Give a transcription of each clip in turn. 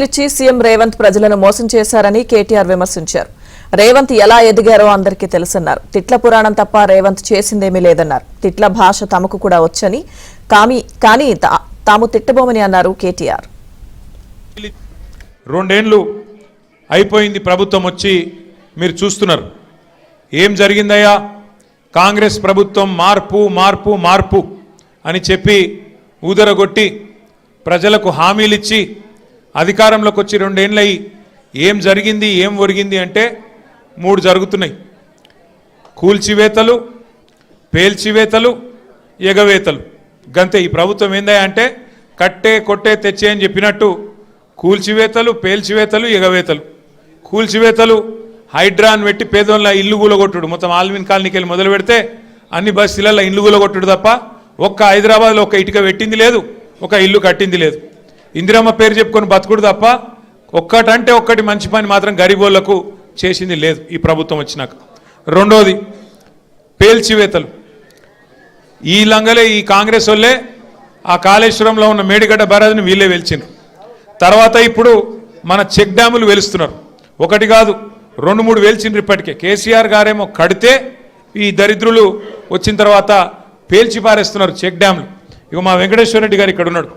ఇచ్చి సీఎం రేవంత్ ప్రజలను మోసం చేశారని కేటీఆర్ విమర్శించారు. రేవంత్ ఎలా ఎదిగారో అందరికీ తెలుసన్నారు. తిట్ల పురాణం తప్ప రేవంత్ చేసిందేమీ లేదన్నారు. తిట్ల భాష తమకు కూడా వచ్చని కానీ తాము తిట్టబోమని అన్నారు కేటీఆర్. 2 ఏళ్లు అయిపోయింది ప్రభుత్వం వచ్చి, మీరు చూస్తున్నారు ఏం జరిగిందయ్యా. కాంగ్రెస్ ప్రభుత్వం మార్పు మార్పు మార్పు అని చెప్పి ఊదరగొట్టి ప్రజలకు హామీలిచ్చి అధికారంలోకి వచ్చి 2 ఏళ్ళయి ఏం జరిగింది ఏం ఒరిగింది అంటే 3 జరుగుతున్నాయి. కూల్చివేతలు, పేల్చివేతలు, ఎగవేతలు. గంతే. ఈ ప్రభుత్వం ఏందా అంటే కట్టే కొట్టే తెచ్చే అని చెప్పినట్టు కూల్చివేతలు, పేల్చివేతలు, ఎగవేతలు. కూల్చివేతలు హైడ్రాన్ పెట్టి పేదోళ్ళ ఇల్లు కూలగొట్టుడు. మొత్తం ఆల్విన్ కాలనీకి వెళ్ళి మొదలు పెడితే అన్ని బస్తీలలో ఇల్లు కూలగొట్టుడు తప్ప ఒక్క హైదరాబాద్లో ఒక్క ఇటుక పెట్టింది లేదు, ఒక ఇల్లు కట్టింది లేదు. ఇందిరమ్మ పేరు చెప్పుకొని బతుకుడు తప్ప ఒక్కటంటే ఒక్కటి మంచి పని మాత్రం గరీబోళ్లకు చేసింది లేదు ఈ ప్రభుత్వం వచ్చినాక. రెండోది పేల్చివేతలు. ఈ లంగలే ఈ కాంగ్రెస్ వాళ్ళే ఆ కాళేశ్వరంలో ఉన్న మేడిగడ్డ బరాజ్ని వీళ్ళే వెలిచిండ్రు. తర్వాత ఇప్పుడు మన చెక్ డ్యాములు వెలుస్తున్నారు. ఒకటి కాదు 2-3 వెలిచిండ్రు ఇప్పటికే. కేసీఆర్ గారేమో కడితే ఈ దరిద్రులు వచ్చిన తర్వాత పేల్చి పారేస్తున్నారు చెక్ డ్యాములు. ఇక మా వెంకటేశ్వర రెడ్డి గారు ఇక్కడ ఉన్నాడు.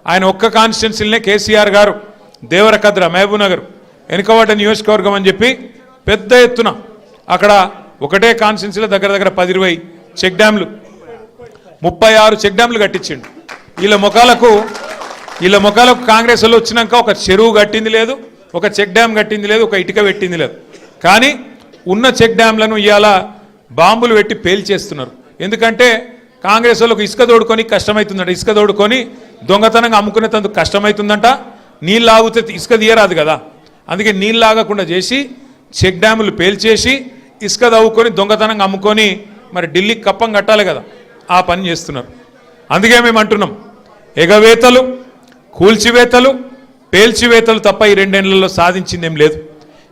ఆయన ఒక్క కాన్స్టిట్యున్సీలనే కేసీఆర్ గారు దేవరకద్ర, మహబూబ్నగర్ వెనుకబడ్డ నియోజకవర్గం అని చెప్పి పెద్ద ఎత్తున అక్కడ ఒకటే కాన్స్టిట్యున్సీలో దగ్గర 10-20 చెక్ డ్యాములు, 36 చెక్ డ్యాములు కట్టించిండు. వీళ్ళ ముఖాలకు కాంగ్రెస్ వాళ్ళు వచ్చినాక ఒక చెరువు కట్టింది లేదు, ఒక చెక్ డ్యామ్ కట్టింది లేదు, ఒక ఇటుక పెట్టింది లేదు. కానీ ఉన్న చెక్ డ్యామ్లను ఇవాళ బాంబులు పెట్టి పేల్చేస్తున్నారు. ఎందుకంటే కాంగ్రెస్ వాళ్ళకు ఇసుక తోడుకొని కష్టమవుతుందంట. ఇసుక తోడుకొని దొంగతనంగా అమ్ముకునేందుకు కష్టమవుతుందంట. నీళ్ళు ఆగితే ఇసుక తీయరాదు కదా, అందుకే నీళ్ళు ఆగకుండా చేసి చెక్ డ్యాములు పేల్చేసి ఇసుక తవ్వుకొని దొంగతనంగా అమ్ముకొని మరి ఢిల్లీకి కప్పం కట్టాలి కదా, ఆ పని చేస్తున్నారు. అందుకే మేము అంటున్నాం ఎగవేతలు, కూల్చివేతలు, పేల్చివేతలు తప్ప ఈ 2 ఏళ్లలో సాధించిందేం లేదు.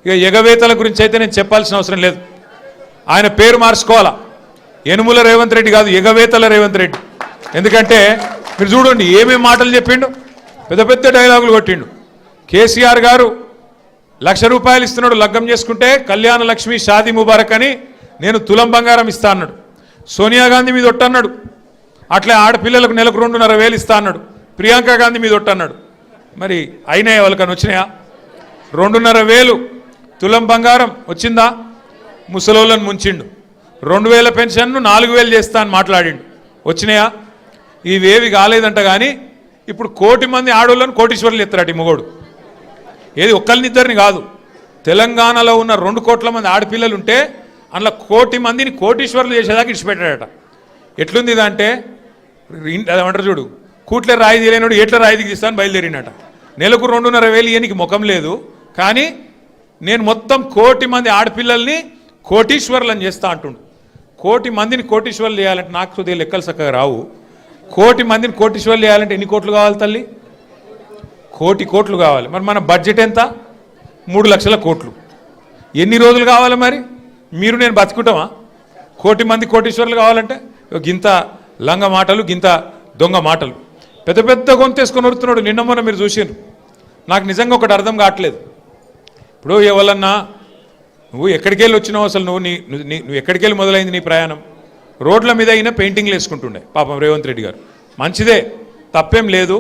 ఇక ఎగవేతల గురించి అయితే నేను చెప్పాల్సిన అవసరం లేదు. ఆయన పేరు మార్చుకోవాలా, యనుమల రేవంత్ రెడ్డి కాదు, ఎగవేతల రేవంత్ రెడ్డి. ఎందుకంటే మీరు చూడండి ఏమేమి మాటలు చెప్పిండు, పెద్ద పెద్ద డైలాగులు కొట్టిండు. కేసీఆర్ గారు 1,00,000 రూపాయలు ఇస్తున్నాడు లగ్గం చేసుకుంటే, కళ్యాణ లక్ష్మి షాదీ ముబారక్ అని నేను తులం బంగారం ఇస్తా అన్నాడు. సోనియా గాంధీ మీద ఒట్టన్నాడు. అట్లే ఆడపిల్లలకు నెలకు 2,500 ఇస్తా అన్నాడు. ప్రియాంక గాంధీ మీద ఒట్టన్నాడు. మరి అయినాయా వాళ్ళకని వచ్చినాయా? 2,500 తులం బంగారం వచ్చిందా? ముసలోళ్ళని ముంచిండు. 2,000 పెన్షన్ను 4,000 చేస్తా అని మాట్లాడిండు. వచ్చినాయా? ఇవేవి కాలేదంట. కానీ ఇప్పుడు 1 కోటి మంది ఆడోళ్ళని కోటీశ్వర్లు ఎత్తారట ఈ మొగోడు. ఏది ఒక్కరినిద్దరిని కాదు, తెలంగాణలో ఉన్న 2 కోట్ల మంది ఆడపిల్లలు ఉంటే అందులో 1 కోటి మందిని కోటీశ్వర్లు చేసేదాకా ఇడిచిపెట్టాడట. ఎట్లుంది ఇదంటే అదేమంటారు చూడు, కూట్లే రాయి తీయలేనాడు ఎట్లా రాయి దిగిస్తాను బయలుదేరినట. నెలకు 2,500 ఇయనికి ముఖం లేదు. కానీ నేను మొత్తం 1 కోటి మంది ఆడపిల్లల్ని కోటీశ్వర్లను చేస్తా అంటుండు. 1 కోటి మందిని కోటీశ్వర్లు చేయాలంటే నాకు కొద్దిగా లెక్కలు చక్కగా రావు. 1 కోటి మందిని కోటీశ్వర్లు చేయాలంటే ఎన్ని కోట్లు కావాలి తల్లి? 1 కోటి కావాలి. మరి మన బడ్జెట్ ఎంత? 3 లక్షల కోట్లు. ఎన్ని రోజులు కావాలి మరి? మీరు నేను బతుకుంటామా 1 కోటి మంది కోటీశ్వర్లు కావాలంటే? గింత లంగ మాటలు, గింత దొంగ మాటలు, పెద్ద పెద్ద గొంతేసుకొని వరుతున్నాడు. నిన్న మొన్న మీరు చూసారు. నాకు నిజంగా ఒకటి అర్థం కావట్లేదు. ఇప్పుడు ఎవరన్నా నువ్వు ఎక్కడికి వెళ్ళి వచ్చినావు, అసలు నువ్వు ఎక్కడికి వెళ్ళి మొదలైంది నీ ప్రయాణం? రోడ్ల మీద అయినా పెయింటింగ్లు వేసుకుంటుండే పాపం రేవంత్ రెడ్డి గారు. మంచిదే, తప్పేం లేదు.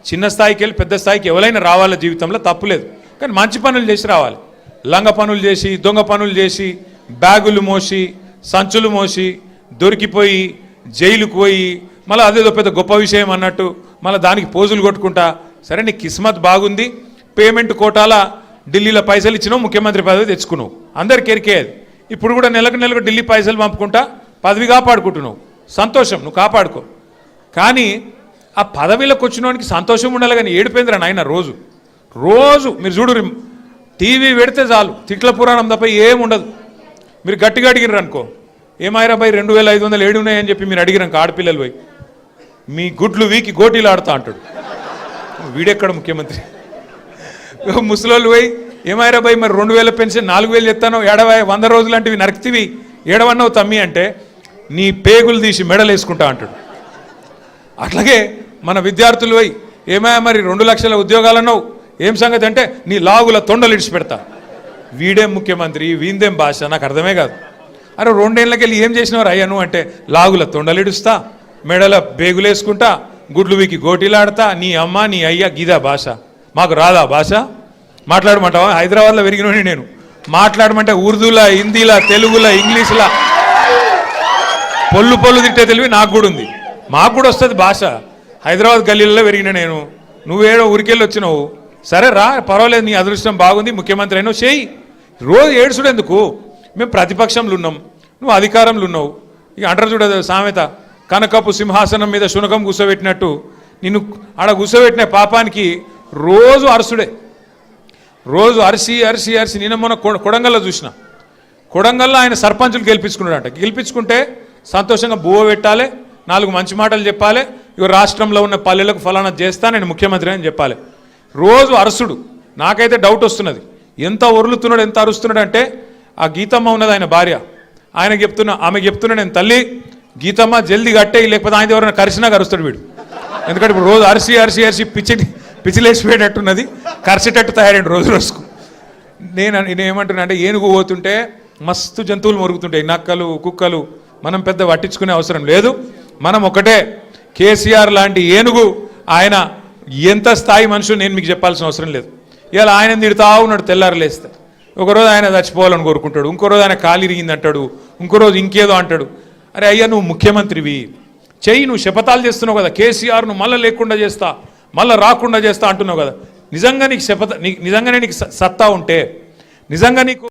చిన్న స్థాయికి వెళ్ళి పెద్ద స్థాయికి ఎవరైనా రావాల జీవితంలో, తప్పు లేదు. కానీ మంచి పనులు చేసి రావాలి. లంగ పనులు చేసి, దొంగ పనులు చేసి, బ్యాగులు మోసి, సంచులు మోసి, దొరికిపోయి జైలుకు పోయి మళ్ళీ అదేదో పెద్ద గొప్ప విషయం అన్నట్టు మళ్ళీ దానికి పోజులు కొట్టుకుంటా. సరే నీ కిస్మత్ బాగుంది, పేమెంట్ కోటాల ఢిల్లీలో పైసలు ఇచ్చినావు, ముఖ్యమంత్రి పదవి తెచ్చుకున్నావు, అందరికి ఎరికేది. ఇప్పుడు కూడా నెలకు ఢిల్లీ పైసలు పంపుకుంటా పదవి కాపాడుకుంటున్నావు. సంతోషం, నువ్వు కాపాడుకో. కానీ ఆ పదవిలోకి వచ్చినోనికి సంతోషం ఉండాలి. కానీ ఏడిపోయిందిరా నాయన. రోజు మీరు చూడు, టీవీ పెడితే చాలు తిట్ల పురాణం తప్ప ఏముండదు. మీరు గట్టిగా అడిగినారు అనుకో, ఏమాయిరా భయ్ 2,500 ఏడు ఉన్నాయని చెప్పి మీరు అడిగినాక ఆడపిల్లలు పోయి మీ గుడ్లు వీకి గోటీలు ఆడుతా అంటాడు. వీడెక్కడ ముఖ్యమంత్రి? ముసలోళ్ళు పోయి ఏమాయిరా భయ్ మరి 2,000 పెన్షన్ 4,000 ఎత్తానో 100 రోజులు లాంటివి నరికితివి ఏడవన్నావు తమ్మి అంటే నీ పేగులు తీసి మెడలు వేసుకుంటా అంటాడు. అట్లాగే మన విద్యార్థులు పోయి ఏమయ్యా మరి 2 లక్షల ఉద్యోగాలన్నావు ఏం సంగతి అంటే నీ లాగుల తొండలు ఇడిచిపెడతా. వీడేం ముఖ్యమంత్రి, వీందేం భాష, నాకు అర్థమే కాదు. అరే 2 ఏళ్ళకి వెళ్ళి ఏం చేసినవారు అయ్యను అంటే లాగుల తొండలు ఇడుస్తా, మెడల బేగులేసుకుంటా, గుడ్లు వీకి గోటీలాడతా, నీ అమ్మ నీ అయ్య గీదా భాష. మాకు రాదా భాష? మాట్లాడమంటావా? హైదరాబాద్లో పెరిగినోని నేను. మాట్లాడమంటే ఉర్దూలా, హిందీలా, తెలుగులా, ఇంగ్లీష్లా పొల్లు పొల్లు తిట్టే తెలివి నాకు కూడా ఉంది. మాకు కూడా వస్తుంది భాష. హైదరాబాద్ గల్లీలలో పెరిగిన నేను. నువ్వేడో ఊరికెళ్ళి వచ్చినావు, సరే రా పర్వాలేదు, నీ అదృష్టం బాగుంది, ముఖ్యమంత్రి అయినావు, చేయి. రోజు ఏడుచుడు ఎందుకు? మేము ప్రతిపక్షంలో ఉన్నాం, నువ్వు అధికారంలో ఉన్నావు. ఇక అంటారు చూడదు సామెత, కనకపు సింహాసనం మీద శునకం కూర్చోబెట్టినట్టు నిన్ను ఆడ కూర్చోబెట్టిన పాపానికి రోజు అరసుడే. రోజు అరిసి అరిసి అరిసి. నిన్న మొన్న కొడంగల్లో చూసిన. కొడంగల్లో ఆయన సర్పంచులు గెలిపించుకున్నాడంట. గెలిపించుకుంటే సంతోషంగా బువ్వ పెట్టాలి, 4 మంచి మాటలు చెప్పాలి, ఇక రాష్ట్రంలో ఉన్న పల్లెలకు ఫలానా చేస్తా, నేను ముఖ్యమంత్రి అని చెప్పాలి. రోజు అరసుడు. నాకైతే డౌట్ వస్తున్నది, ఎంత ఒరులుతున్నాడు, ఎంత అరుస్తున్నాడు అంటే ఆ గీతమ్మ ఉన్నది ఆయన భార్య, ఆయనకు చెప్తున్నా, ఆమెకు చెప్తున్నా, నేను తల్లి గీతమ్మ జల్దీ కట్టేయి, లేకపోతే ఆయన ఎవరైనా కరిసినా కరుస్తాడు వీడు. ఎందుకంటే ఇప్పుడు రోజు అరిసి అరిసి అరిసి పిచ్చిలేసిపోయేటట్టున్నది, కరిసేటట్టు తయారైంది రోజు రోజుకు. నేనేమంటున్నా అంటే ఏనుగు పోతుంటే మస్తు జంతువులు మొరుగుతుంటాయి, నక్కలు కుక్కలు. మనం పెద్ద పట్టించుకునే అవసరం లేదు. మనం ఒకటే, కేసీఆర్ లాంటి ఏనుగు ఆయన ఎంత స్థాయి మనుషులు నేను మీకు చెప్పాల్సిన అవసరం లేదు. ఇలా ఆయన తిడతా ఉన్నాడు తెల్లారు లేస్తే. ఒకరోజు ఆయన చచ్చిపోవాలని కోరుకుంటాడు, ఇంకో రోజు ఆయన కాలు ఇరిగింది అంటాడు, ఇంకో రోజు ఇంకేదో అంటాడు. అరే అయ్యా నువ్వు ముఖ్యమంత్రివి, చెయ్యి, నువ్వు శపథాలు చేస్తున్నావు కదా, కేసీఆర్ను మళ్ళీ లేకుండా చేస్తా, మళ్ళీ రాకుండా చేస్తా అంటున్నావు కదా. నిజంగా నీకు నిజంగానే నీకు సత్తా ఉంటే, నిజంగా నీకు